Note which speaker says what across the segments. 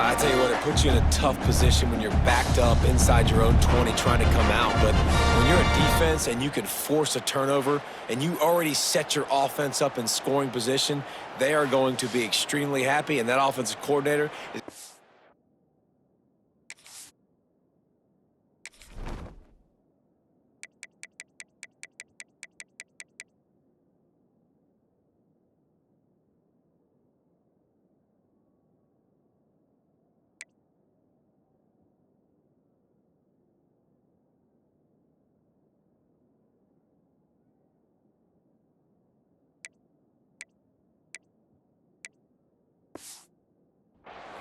Speaker 1: I tell you what, it puts you in a tough position when you're backed up inside your own 20 trying to come out. But when you're a defense and you can force a turnover and you already set your offense up in scoring position, they are going to be extremely happy, and that offensive coordinator is...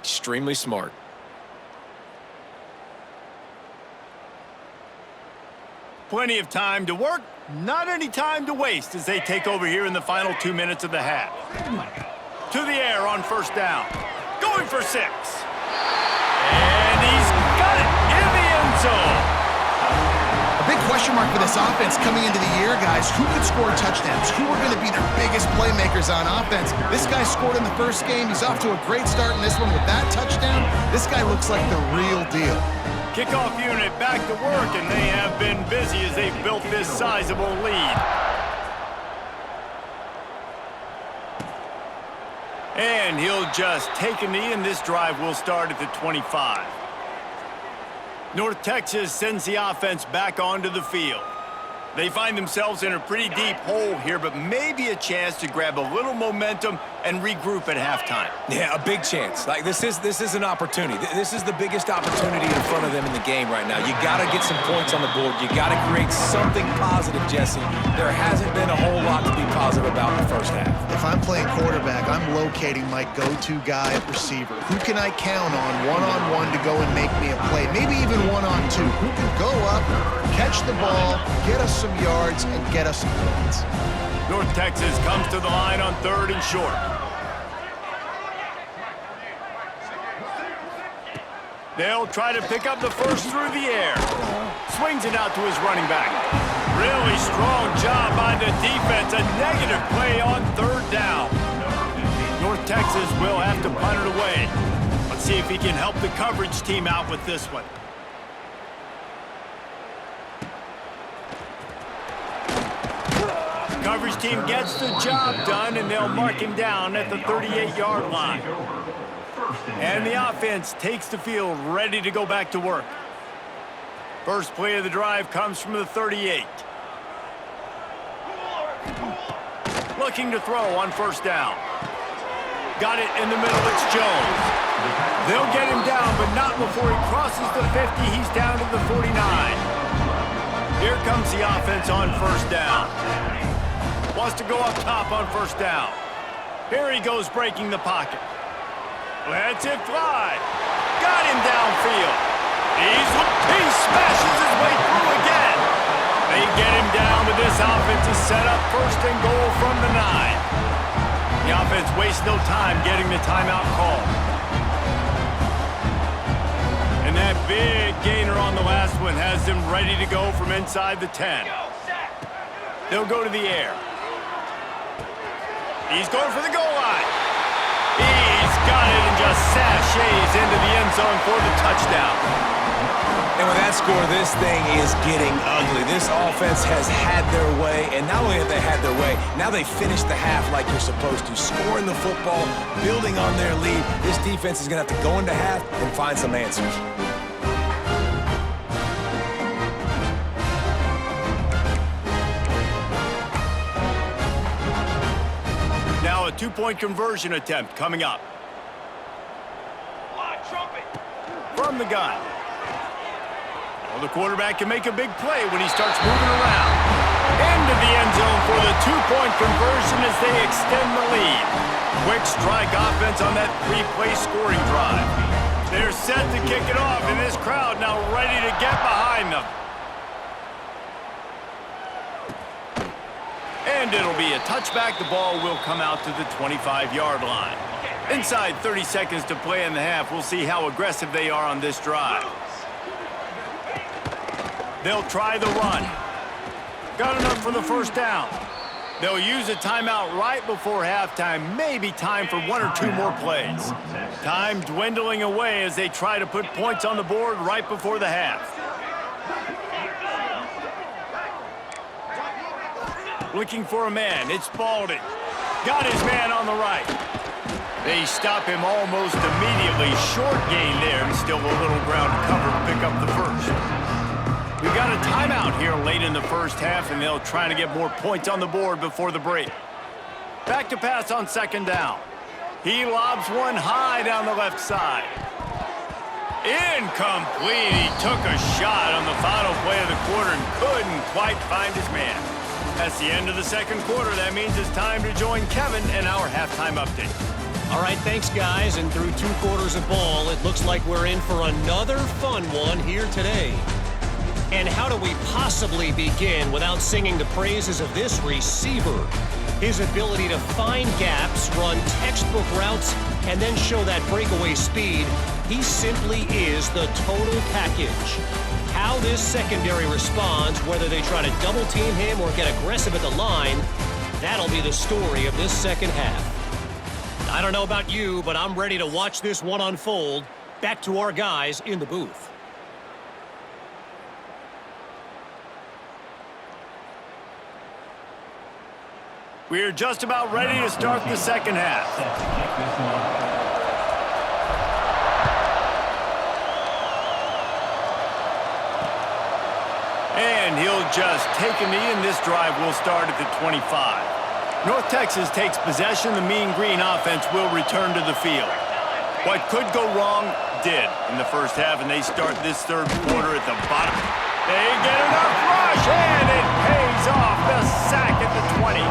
Speaker 1: extremely smart.
Speaker 2: Plenty of time to work, not any time to waste as they take over here in the final 2 minutes of the half. To the air on first down. Going for 6. And he's got it in the end zone.
Speaker 3: A big question mark for this offense coming into the year, guys. Who could score touchdowns? Who are going to be their biggest playmakers on offense? This guy scored in the first game. He's off to a great start in this one with that touchdown. This guy looks like the real deal.
Speaker 2: Kickoff unit back to work, and they have been busy as they've built this sizable lead. And he'll just take a knee, and this drive will start at the 25. North Texas sends the offense back onto the field. They find themselves in a pretty deep hole here, but maybe a chance to grab a little momentum and regroup at halftime.
Speaker 1: Yeah, a big chance. Like, this is an opportunity. This is the biggest opportunity in front of them in the game right now. You got to get some points on the board. You got to create something positive, Jesse. There hasn't been a whole lot to be positive about in the first half.
Speaker 3: If I'm playing quarterback, I'm locating my go-to guy at receiver. Who can I count on one-on-one to go and make me a play? Maybe even one-on-two. Who can go up, catch the ball, get us some yards, and get us some points?
Speaker 2: North Texas comes to the line on 3rd and short. They'll try to pick up the first through the air. Swings it out to his running back. Really strong job by the defense. A negative play on 3rd down. North Texas will have to punt it away. Let's see if he can help the coverage team out with this one. Coverage team gets the job done, and they'll mark him down at the 38-yard line. And the offense takes the field, ready to go back to work. First play of the drive comes from the 38. Looking to throw on first down. Got it in the middle, it's Jones. They'll get him down, but not before he crosses the 50. He's down to the 49. Here comes the offense on first down. Wants to go up top on first down. Here he goes breaking the pocket. Lets it fly. Got him downfield. He smashes his way through again. They get him down, but this offense is set up 1st and goal from the 9. The offense wastes no time getting the timeout call. And that big gainer on the last one has them ready to go from inside the 10. They'll go to the air. He's going for the goal line. He's got it and just sashays into the end zone for the touchdown.
Speaker 1: And with that score, this thing is getting ugly. This offense has had their way, and not only have they had their way, now they finished the half like you're supposed to, scoring the football, building on their lead. This defense is going to have to go into half and find some answers.
Speaker 2: Now a 2-point conversion attempt coming up. From the gun. Well, the quarterback can make a big play when he starts moving around. Into the end zone for the 2-point conversion as they extend the lead. Quick strike offense on that 3-play scoring drive. They're set to kick it off, and this crowd now ready to get behind them. And it'll be a touchback. The ball will come out to the 25-yard line. Inside 30 seconds to play in the half. We'll see how aggressive they are on this drive. They'll try the run. Got enough for the first down. They'll use a timeout right before halftime, maybe time for 1 or 2 more plays. Time dwindling away as they try to put points on the board right before the half. Looking for a man, it's Baldwin. Got his man on the right. They stop him almost immediately. Short gain there, and still a little ground to cover to pick up the first. We've got a timeout here late in the first half, and they'll try to get more points on the board before the break. Back to pass on second down. He lobs one high down the left side. Incomplete. He took a shot on the final play of the quarter and couldn't quite find his man. That's the end of the second quarter. That means it's time to join Kevin in our halftime update.
Speaker 4: All right, thanks, guys. And through 2 quarters of ball, it looks like we're in for another fun one here today. And how do we possibly begin without singing the praises of this receiver? His ability to find gaps, run textbook routes, and then show that breakaway speed. He simply is the total package. How this secondary responds, whether they try to double-team him or get aggressive at the line, that'll be the story of this second half. I don't know about you, but I'm ready to watch this one unfold. Back to our guys in the booth.
Speaker 2: We're just about ready to start the second half. And he'll just take a knee, and this drive will start at the 25. North Texas takes possession. The Mean Green offense will return to the field. What could go wrong did in the first half, and they start this third quarter at the bottom. They get enough rush, and it pays off. The sack at the 20.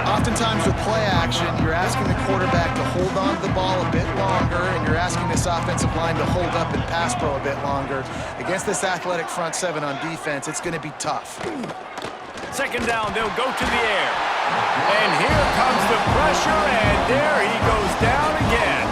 Speaker 3: Oftentimes with play action, you're asking the quarterback to hold on to the ball a bit longer, and you're asking this offensive line to hold up and pass pro a bit longer. Against this athletic front seven on defense, it's going to be tough.
Speaker 2: Second down, they'll go to the air. And here comes the pressure, and there he goes down again.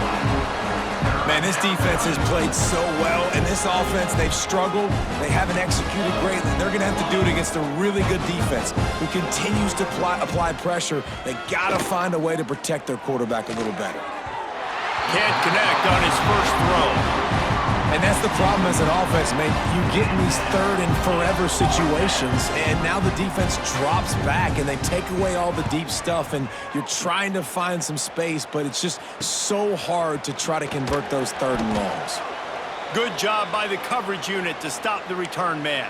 Speaker 1: Man, this defense has played so well, and this offense, they've struggled. They haven't executed greatly. They're going to have to do it against a really good defense who continues to apply pressure. They got to find a way to protect their quarterback a little better.
Speaker 2: Can't connect on his first throw.
Speaker 1: And that's the problem as an offense, man. You get in these third and forever situations, and now the defense drops back, and they take away all the deep stuff, and you're trying to find some space, but it's just so hard to try to convert those third and longs.
Speaker 2: Good job by the coverage unit to stop the return man.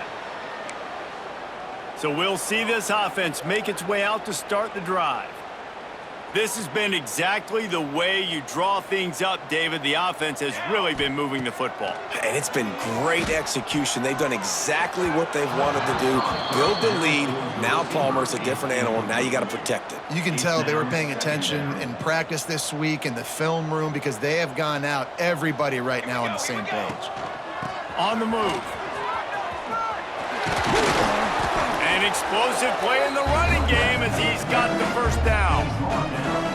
Speaker 2: So we'll see this offense make its way out to start the drive. This has been exactly the way you draw things up, David. The offense has really been moving the football.
Speaker 1: And it's been great execution. They've done exactly what they've wanted to do. Build the lead. Now Palmer's a different animal. Now you got to protect it.
Speaker 3: You can tell they were paying attention in practice this week in the film room because they have gone out, everybody right now on the same page.
Speaker 2: On the move. An explosive play in the running game as he's got the first down.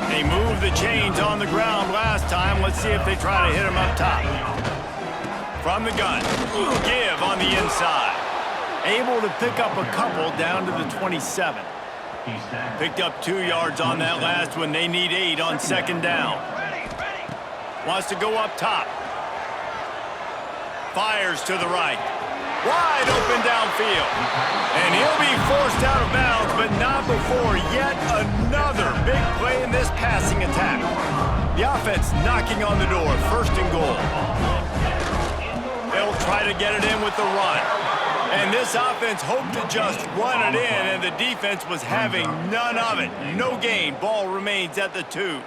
Speaker 2: They moved the chains on the ground last time. Let's see if they try to hit him up top. From the gun, give on the inside. Able to pick up a couple down to the 27. Picked up 2 yards on that last one. They need 8 on second down. Wants to go up top. Fires to the right. Wide open downfield. And he'll be forced out of bounds, but not before yet another big play in this passing attack. The offense knocking on the door, first and goal. They'll try to get it in with the run. And this offense hoped to just run it in, and the defense was having none of it. No gain. Ball remains at the 2.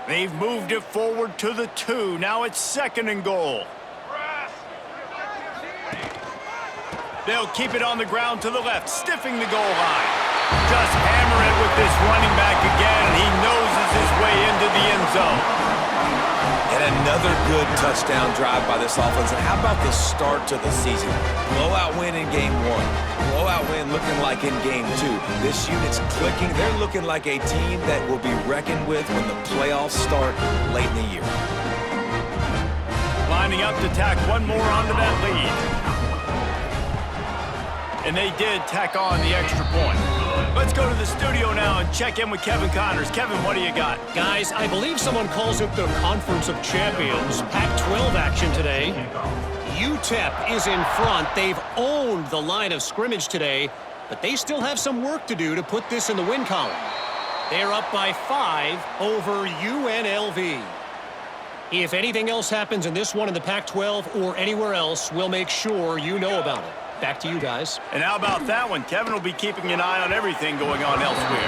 Speaker 2: They've moved it forward to the 2. Now it's second and goal. They'll keep it on the ground to the left, stiffing the goal line. Just hammer it with this running back again, and he noses his way into the end zone.
Speaker 1: And another good touchdown drive by this offense. And how about the start to the season? Blowout win in game 1. Blowout win looking like in game 2. This unit's clicking. They're looking like a team that will be reckoned with when the playoffs start late in the year.
Speaker 2: Lining up to tack one more onto that lead. And they did tack on the extra point. Let's go to the studio now and check in with Kevin Connors. Kevin, what do you got?
Speaker 4: Guys, I believe someone calls it the Conference of Champions. Pac-12 action today. UTEP is in front. They've owned the line of scrimmage today, but they still have some work to do to put this in the win column. They're up by 5 over UNLV. If anything else happens in this one in the Pac-12 or anywhere else, we'll make sure you know about it. Back to you guys.
Speaker 2: And how about that one? Kevin will be keeping an eye on everything going on elsewhere.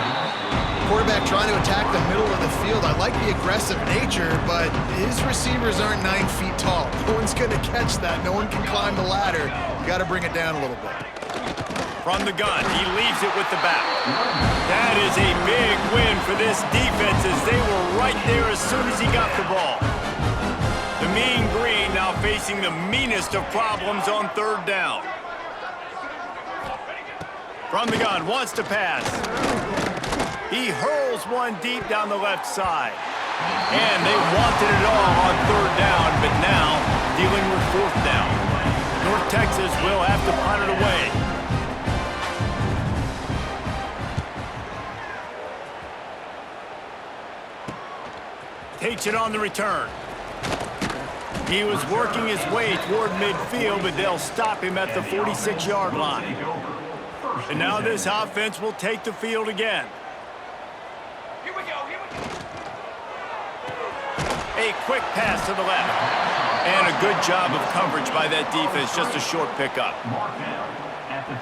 Speaker 3: Quarterback trying to attack the middle of the field. I like the aggressive nature, but his receivers aren't 9 feet tall. No one's going to catch that. No one can climb the ladder. You got to bring it down a little bit.
Speaker 2: From the gun, he leaves it with the back. That is a big win for this defense as they were right there as soon as he got the ball. The Mean Green now facing the meanest of problems on third down. From the gun, wants to pass. He hurls one deep down the left side. And they wanted it all on third down, but now dealing with fourth down. North Texas will have to punt it away. Takes it on the return. He was working his way toward midfield, but they'll stop him at the 46-yard line. And now this offense will take the field again. Here we go. A quick pass to the left. And a good job of coverage by that defense, just a short pickup.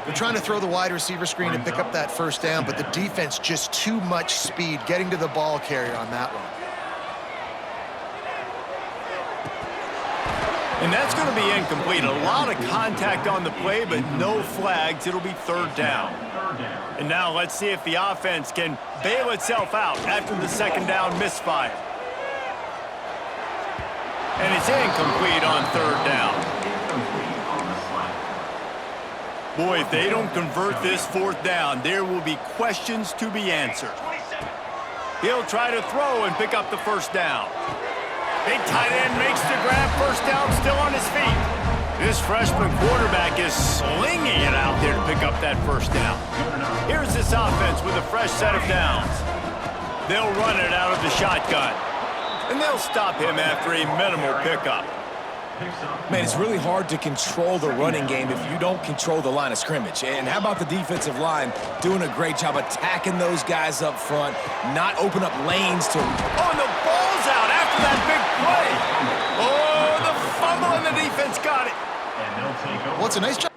Speaker 3: They're trying to throw the wide receiver screen to pick up that first down, but the defense just too much speed getting to the ball carrier on that one.
Speaker 2: And that's going to be incomplete. A lot of contact on the play, but no flags. It'll be third down. And now let's see if the offense can bail itself out after the second down misfire. And it's incomplete on third down. Boy, if they don't convert this fourth down, there will be questions to be answered. He'll try to throw and pick up the first down. Big tight end makes the grab, first down, still on his feet. This freshman quarterback is slinging it out there to pick up that first down. Here's this offense with a fresh set of downs. They'll run it out of the shotgun. And they'll stop him after a minimal pickup.
Speaker 1: Man, it's really hard to control the running game if you don't control the line of scrimmage. And how about the defensive line doing a great job attacking those guys up front, not open up lanes to...
Speaker 2: Oh, and the ball's out after that big play. Oh, the fumble and the defense got it.
Speaker 3: Well, it's a nice job.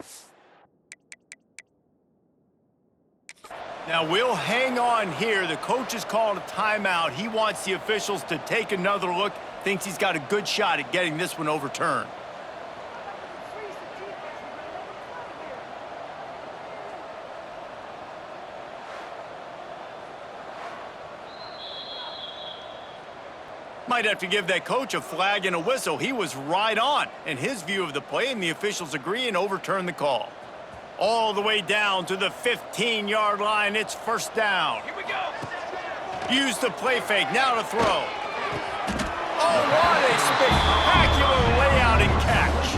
Speaker 2: Now, we'll hang on here. The coach has called a timeout. He wants the officials to take another look. Thinks he's got a good shot at getting this one overturned. Might have to give that coach a flag and a whistle. He was right on in his view of the play, and the officials agree and overturn the call. All the way down to the 15-yard line. It's first down. Here we go. Use the play fake. Now to throw. Oh, what a spectacular layout and catch.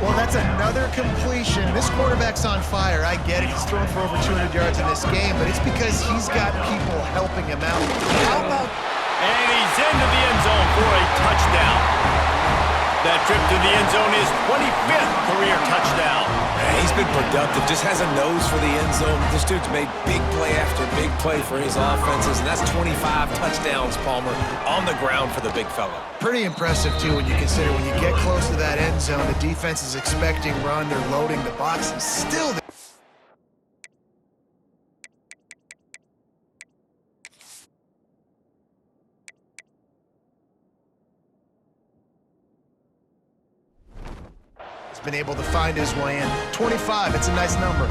Speaker 3: Well, that's another completion. This quarterback's on fire. I get it. He's thrown for over 200 yards in this game, but it's because he's got people helping him out. How about...
Speaker 2: And he's into the end zone for a touchdown. That trip to the end zone is 25th career touchdown.
Speaker 1: He's been productive, just has a nose for the end zone. This dude's made big play after big play for his offenses, and that's 25 touchdowns, Palmer, on the ground for the big fella.
Speaker 3: Pretty impressive, too, when you consider when you get close to that end zone, the defense is expecting run, they're loading the box, and still... been able to find his way in. 25, it's a nice number.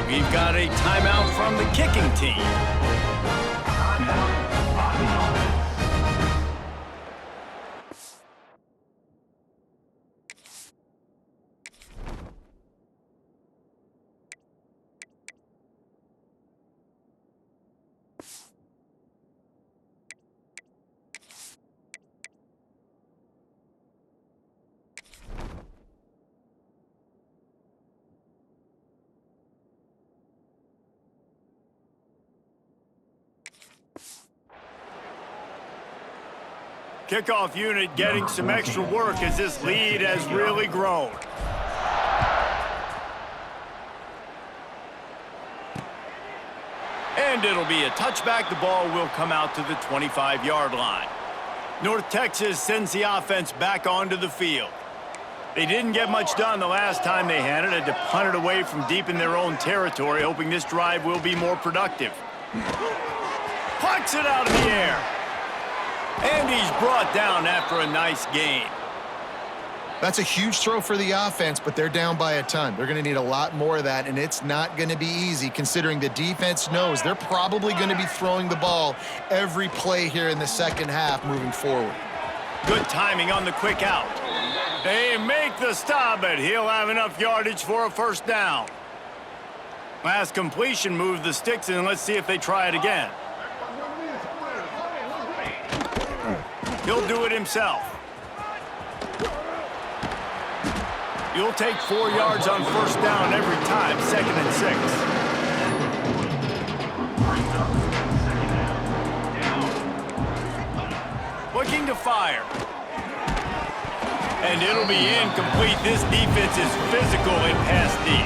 Speaker 2: We've got a timeout from the kicking team. Kickoff unit getting some extra work as this lead has really grown. And it'll be a touchback. The ball will come out to the 25-yard line. North Texas sends the offense back onto the field. They didn't get much done the last time they had it. Had to punt it away from deep in their own territory, hoping this drive will be more productive. Plucks it out of the air. And he's brought down after a nice gain.
Speaker 3: That's a huge throw for the offense, but they're down by a ton. They're going to need a lot more of that, and it's not going to be easy considering the defense knows they're probably going to be throwing the ball every play here in the second half moving forward.
Speaker 2: Good timing on the quick out. They make the stop, but he'll have enough yardage for a first down. Last completion moved the sticks, and let's see if they try it again. He'll do it himself. You'll take 4 yards on first down every time, 2nd and 6. Looking to fire. And it'll be incomplete. This defense is physical in pass deep.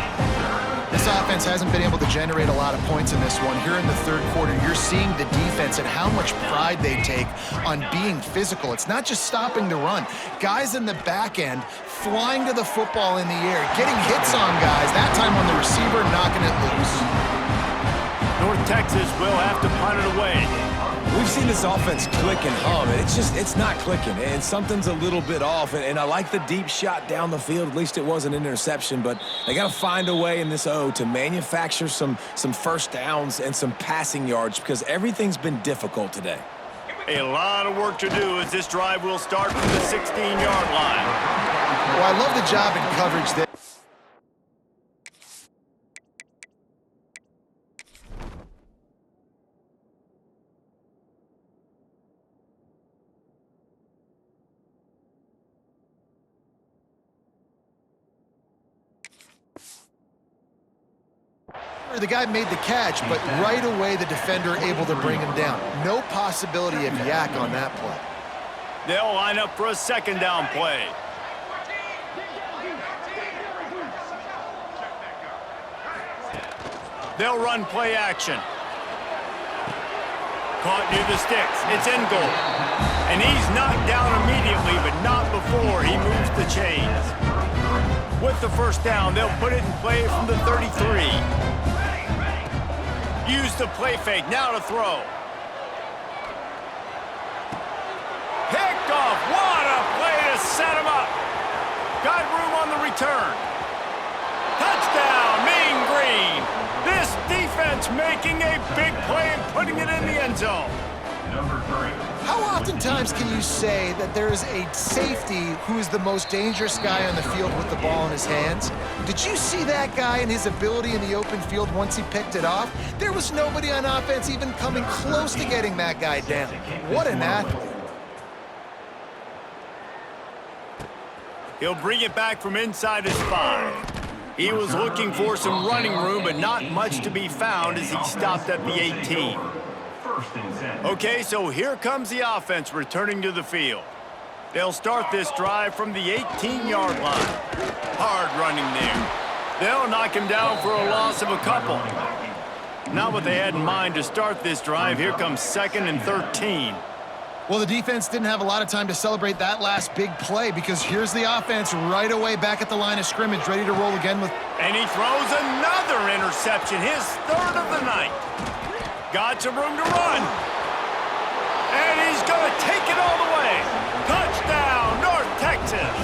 Speaker 3: This offense hasn't been able to generate a lot of points in this one. Here in the third quarter, you're seeing the defense and how much pride they take on being physical. It's not just stopping the run. Guys in the back end flying to the football in the air, getting hits on guys, that time on the receiver, knocking it loose.
Speaker 2: North Texas will have to punt it away.
Speaker 1: We've seen this offense click and hum, and it's not clicking, and something's a little bit off. And I like the deep shot down the field. At least it wasn't an interception, but they got to find a way in this O to manufacture some first downs and some passing yards because everything's been difficult today.
Speaker 2: A lot of work to do as this drive will start from the 16-yard line.
Speaker 3: Well, I love the job in coverage there. The guy made the catch, but right away the defender able to bring him down. No possibility of yak on that play.
Speaker 2: They'll line up for a 2nd down play. They'll run play action. Caught near the sticks. It's in goal. And he's knocked down immediately, but not before he moves the chains. With the first down, they'll put it in play from the 33. Use the play fake, now to throw. Picked off, what a play to set him up. Got room on the return. Touchdown, Mean Green. This defense making a big play and putting it in the end zone.
Speaker 3: How oftentimes can you say that there is a safety who is the most dangerous guy on the field with the ball in his hands? Did you see that guy and his ability in the open field once he picked it off? There was nobody on offense even coming close to getting that guy down. What an athlete.
Speaker 2: He'll bring it back from inside his 5. He was looking for some running room, but not much to be found as he stopped at the 18. Okay, so here comes the offense returning to the field. They'll start this drive from the 18-yard line. Hard running there. They'll knock him down for a loss of a couple. Not what they had in mind to start this drive. Here comes 2nd and 13.
Speaker 3: Well, the defense didn't have a lot of time to celebrate that last big play because here's the offense right away back at the line of scrimmage, ready to roll again with...
Speaker 2: And he throws another interception, his 3rd of the night. Got some room to run. And he's going to take it all the way. Touchdown, North Texas.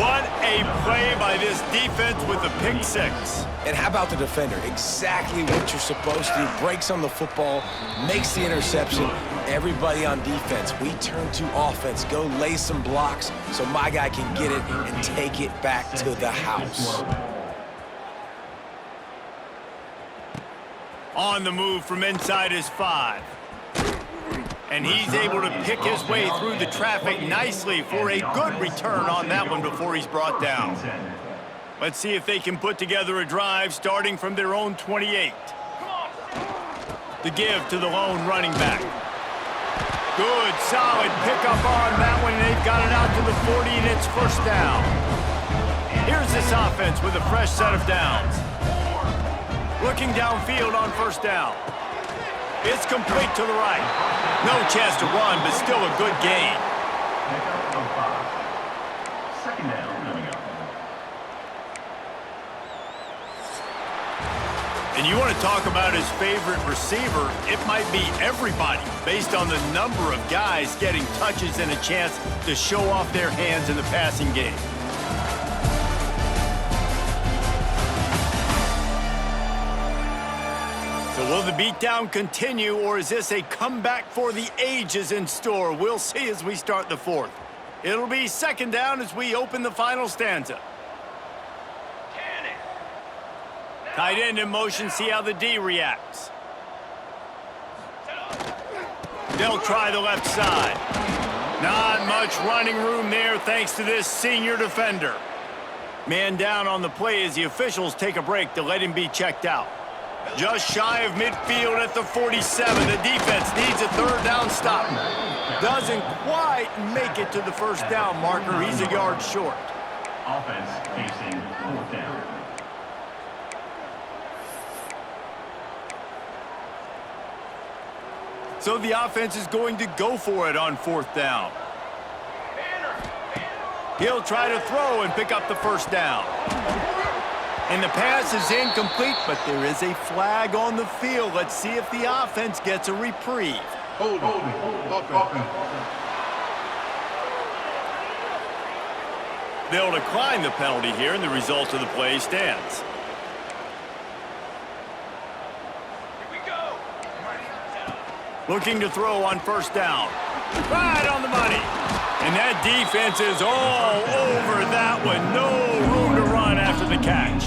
Speaker 2: What a play by this defense with the pick 6.
Speaker 1: And how about the defender? Exactly what you're supposed to do. Breaks on the football, makes the interception. Everybody on defense, we turn to offense. Go lay some blocks so my guy can get it and take it back to the house.
Speaker 2: On the move from inside his 5. And he's able to pick his way through the traffic nicely for a good return on that one before he's brought down. Let's see if they can put together a drive starting from their own 28. The give to the lone running back. Good, solid pickup on that one. They've got it out to the 40, and it's first down. Here's this offense with a fresh set of downs. Looking downfield on first down. It's complete to the right. No chance to run, but still a good gain.
Speaker 5: Second down coming up.
Speaker 2: And you want to talk about his favorite receiver, it might be everybody, based on the number of guys getting touches and a chance to show off their hands in the passing game. So will the beatdown continue, or is this a comeback for the ages in store? We'll see as we start the fourth. It'll be second down as we open the final stanza. Tight end in motion, see how the D reacts. They'll try the left side. Not much running room there thanks to this senior defender. Man down on the play as the officials take a break to let him be checked out. Just shy of midfield at the 47. The defense needs a third down stop. Doesn't quite make it to the first down marker. He's a yard short.
Speaker 5: Offense facing fourth down.
Speaker 2: So the offense is going to go for it on fourth down. He'll try to throw and pick up the first down. And the pass is incomplete, but there is a flag on the field. Let's see if the offense gets a reprieve.
Speaker 5: Hold.
Speaker 2: They'll decline the penalty here, and the result of the play stands. Looking to throw on first down. Right on the money. And that defense is all over that one. No room to run after the catch.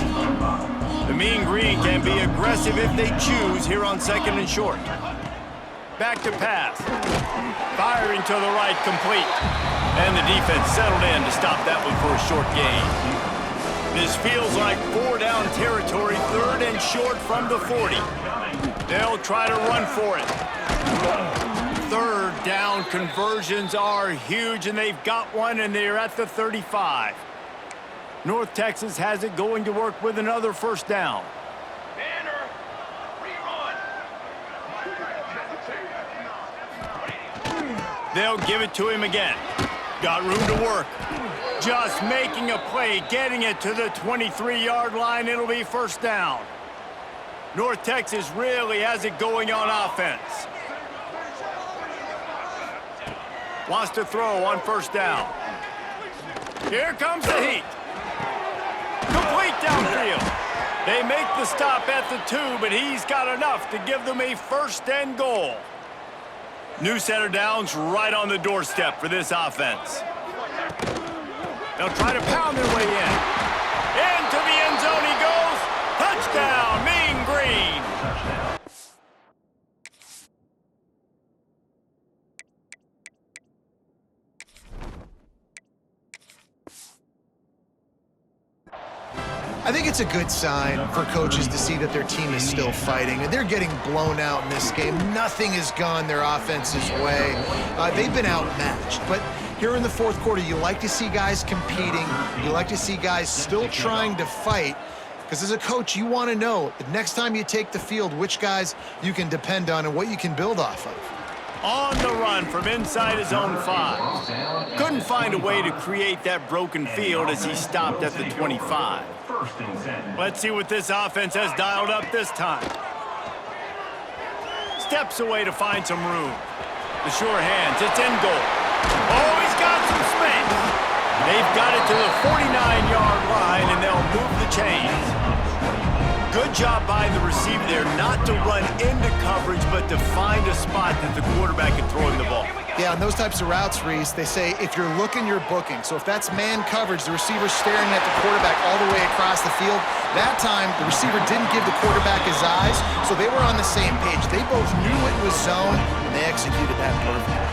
Speaker 2: The Mean Green can be aggressive if they choose here on second and short. Back to pass. Firing to the right, complete. And the defense settled in to stop that one for a short gain. This feels like four-down territory, third and short from the 40. They'll try to run for it. Third down conversions are huge, and they've got one, and they're at the 35. North Texas has it going to work with another first down. They'll give it to him again. Got room to work. Just making a play, getting it to the 23-yard line. It'll be first down. North Texas really has it going on offense. Wants to throw on first down. Here comes the heat. Complete downfield. They make the stop at the 2, but he's got enough to give them a first and goal. New set of downs right on the doorstep for this offense. They'll try to pound their way in. Into the end zone he goes. Touchdown, Mean Green.
Speaker 3: I think it's a good sign for coaches to see that their team is still fighting. They're getting blown out in this game. Nothing has gone their offense's way. They've been outmatched. But here in the fourth quarter, you like to see guys competing. You like to see guys still trying to fight. Because as a coach, you want to know the next time you take the field, which guys you can depend on and what you can build off of.
Speaker 2: On the run from inside his own 5. Couldn't find a way to create that broken field as he stopped at the 25. Let's see what this offense has dialed up this time. Steps away to find some room. The sure hands, it's in goal. Oh, he's got some space. They've got it to the 49-yard line, and they'll move the chains. Good job by the receiver there not to run into coverage, but to find a spot that the quarterback can throw him the ball.
Speaker 3: Yeah, on those types of routes, Reese, they say if you're looking, you're booking. So if that's man coverage, the receiver's staring at the quarterback all the way across the field. That time, the receiver didn't give the quarterback his eyes, so they were on the same page. They both knew it was zone, and they executed that perfectly.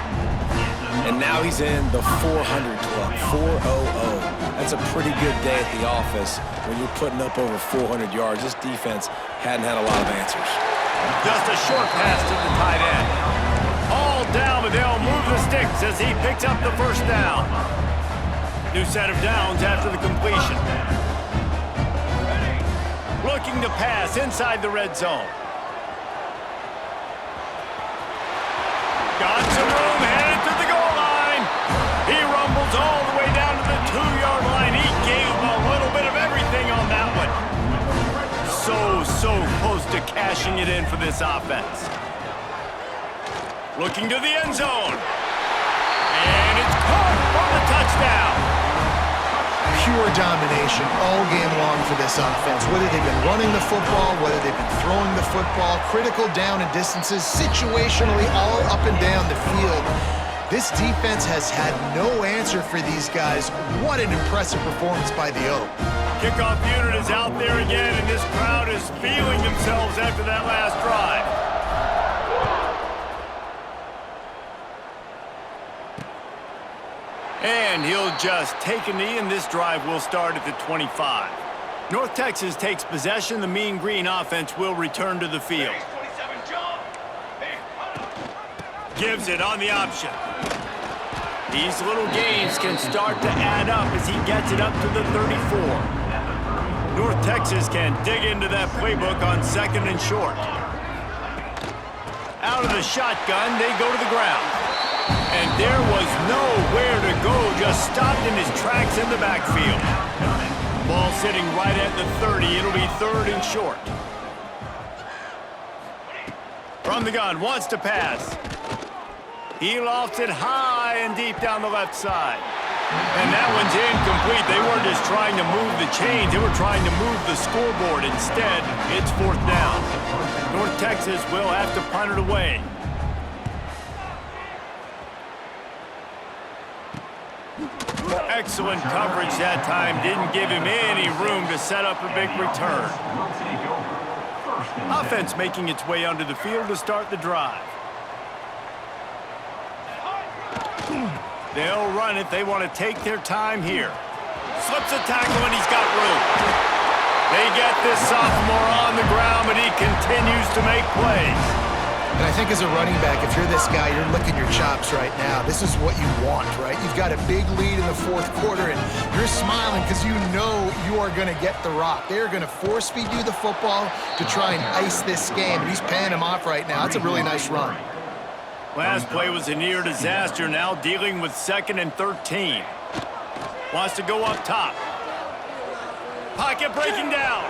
Speaker 1: And now he's in the 400 club, 400. That's a pretty good day at the office when you're putting up over 400 yards. This defense hadn't had a lot of answers.
Speaker 2: Just a short pass to the tight end. All down, but they'll move as he picks up the first down. New set of downs after the completion. Looking to pass inside the red zone. Got some room, headed to the goal line. He rumbles all the way down to the 2-yard line. He gave him a little bit of everything on that one. So close to cashing it in for this offense. Looking to the end zone. And it's caught for the touchdown.
Speaker 3: Pure domination all game long for this offense. Whether they've been running the football, whether they've been throwing the football, critical down and distances, situationally all up and down the field. This defense has had no answer for these guys. What an impressive performance by the Oak.
Speaker 2: Kickoff unit is out there again, and this crowd is feeling themselves after that last drive. And he'll just take a knee, and this drive will start at the 25. North Texas takes possession. The Mean Green offense will return to the field. Gives it on the option. These little gains can start to add up as he gets it up to the 34. North Texas can dig into that playbook on 2nd and short. Out of the shotgun, they go to the ground. And there was nowhere to go, just stopped in his tracks in the backfield. Ball sitting right at the 30. It'll be 3rd and short. From the gun, wants to pass. He lofts it high and deep down the left side. And that one's incomplete. They weren't just trying to move the chains. They were trying to move the scoreboard. Instead, it's 4th down. North Texas will have to punt it away. Excellent coverage that time. Didn't give him any room to set up a big return. Offense making its way onto the field to start the drive. They'll run it. They want to take their time here. Slips a tackle, and he's got room. They get this sophomore on the ground, but he continues to make plays.
Speaker 3: And I think as a running back, if you're this guy, you're licking your chops right now. This is what you want, right? You've got a big lead in the 4th quarter, and you're smiling because you know you are going to get the rock. They're going to force-feed you the football to try and ice this game, and he's paying him off right now. That's a really nice run.
Speaker 2: Last play was a near disaster, now dealing with 2nd and 13. Wants to go up top. Pocket breaking down.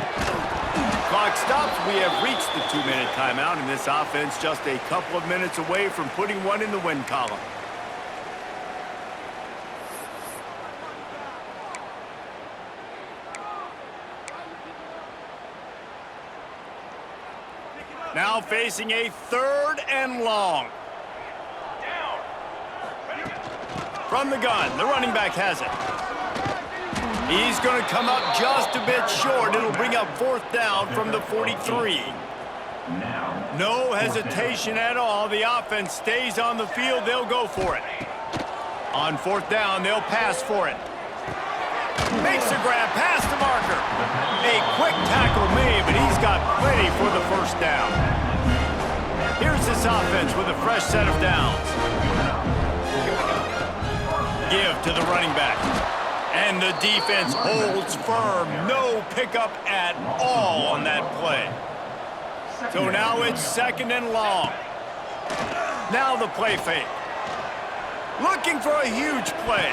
Speaker 2: Clock stops. We have reached the 2-minute timeout, and this offense just a couple of minutes away from putting one in the win column. Now facing a 3rd and long. From the gun, the running back has it. He's going to come up just a bit short. It'll bring up 4th down from the 43. No hesitation at all. The offense stays on the field. They'll go for it. On 4th down, they'll pass for it. Makes the grab past the marker. A quick tackle made, but he's got plenty for the 1st down. Here's this offense with a fresh set of downs. Give to the running back. And the defense holds firm. No pickup at all on that play. So now it's 2nd and long. Now the play fake. Looking for a huge play.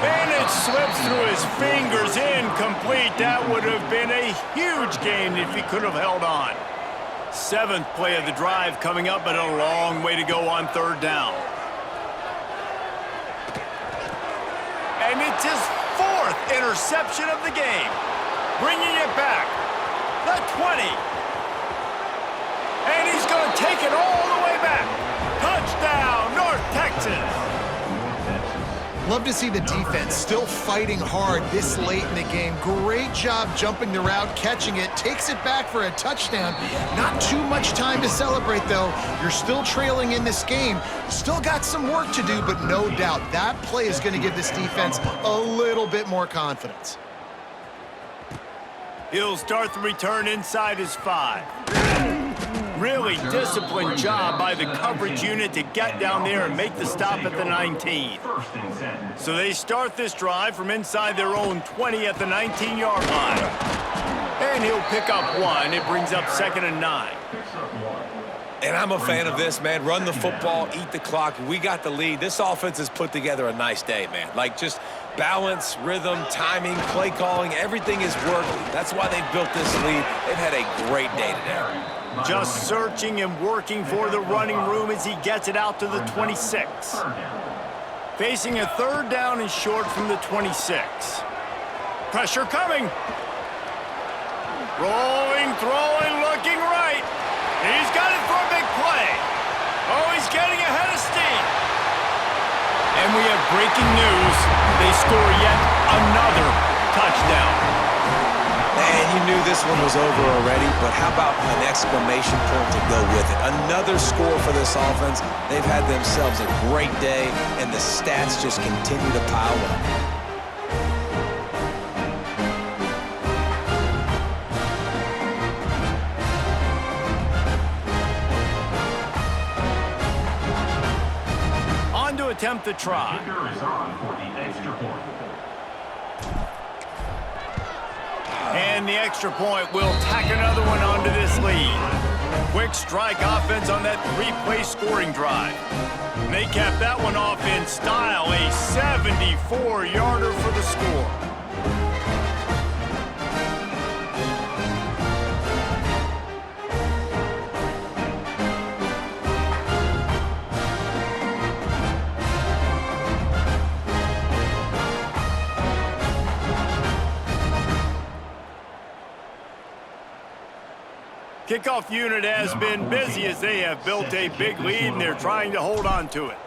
Speaker 2: And it slips through his fingers. Incomplete. That would have been a huge gain if he could have held on. 7th play of the drive coming up, but a long way to go on 3rd down. And it's his 4th interception of the game. Bringing it back. The 20. And he's going to take it all the way back. Touchdown, North Texas.
Speaker 3: Love to see the defense still fighting hard this late in the game. Great job jumping the route, catching it, takes it back for a touchdown. Not too much time to celebrate, though. You're still trailing in this game. Still got some work to do, but no doubt that play is going to give this defense a little bit more confidence.
Speaker 2: He'll start the return inside his 5. Really disciplined job by the coverage unit to get down there and make the stop at the 19.
Speaker 5: First and 10.
Speaker 2: So they start this drive from inside their own 20 at the 19-yard line. And he'll pick up one. It brings up 2nd and 9.
Speaker 5: Picks up 1.
Speaker 1: And I'm a fan of this, man. Run the football, eat the clock. We got the lead. This offense has put together a nice day, man. Like, just balance, rhythm, timing, play calling, everything has worked. That's why they've built this lead. They've had a great day today.
Speaker 2: Just searching and working for the running room as he gets it out to the 26. Facing a 3rd down and short from the 26. Pressure coming. Rolling, throwing, looking right. He's got it for a big play. Oh, he's getting ahead of steam. And we have breaking news. They score yet another touchdown.
Speaker 1: Man, you knew this one was over already, but how about an exclamation point to go with it? Another score for this offense. They've had themselves a great day, and the stats just continue to pile up.
Speaker 2: On to attempt the try.
Speaker 5: Kicker is on for the extra point.
Speaker 2: And the extra point will tack another one onto this lead. Quick strike offense on that 3-play scoring drive. And they capped that one off in style, a 74-yarder for the score. Kickoff unit has been busy as they have built a big lead and they're trying to hold on to it.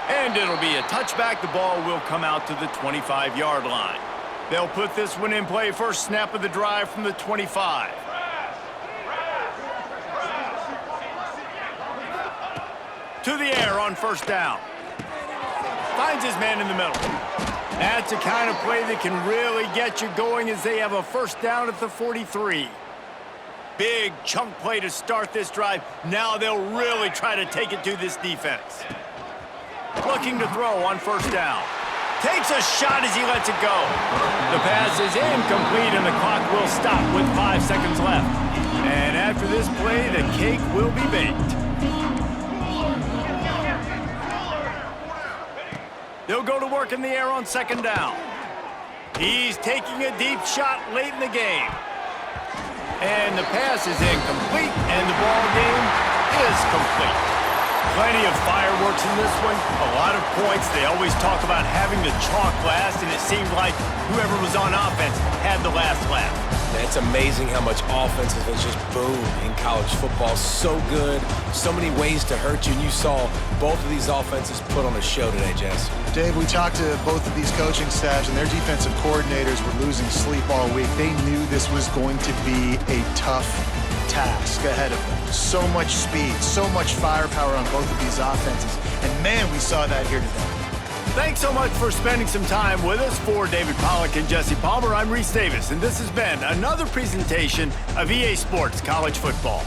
Speaker 2: And it'll be a touchback. The ball will come out to the 25-yard line. They'll put this one in play first snap of the drive from the 25. To the air on 1st down. Finds his man in the middle. That's the kind of play that can really get you going as they have a 1st down at the 43. Big chunk play to start this drive. Now they'll really try to take it to this defense. Looking to throw on 1st down. Takes a shot as he lets it go. The pass is incomplete and the clock will stop with 5 seconds left. And after this play, the cake will be baked. They'll go to work in the air on 2nd down. He's taking a deep shot late in the game. And the pass is incomplete, and the ball game is complete. Plenty of fireworks in this one, a lot of points. They always talk about having the chalk last, and it seemed like whoever was on offense had the last laugh.
Speaker 1: It's amazing how much offense has just boomed in college football. So good, so many ways to hurt you. And you saw both of these offenses put on a show today, Jess.
Speaker 3: Dave, we talked to both of these coaching staffs, and their defensive coordinators were losing sleep all week. They knew this was going to be a tough task ahead of them. So much speed, so much firepower on both of these offenses. And man, we saw that here today.
Speaker 2: Thanks so much for spending some time with us. For David Pollack and Jesse Palmer, I'm Reese Davis, and this has been another presentation of EA Sports College Football.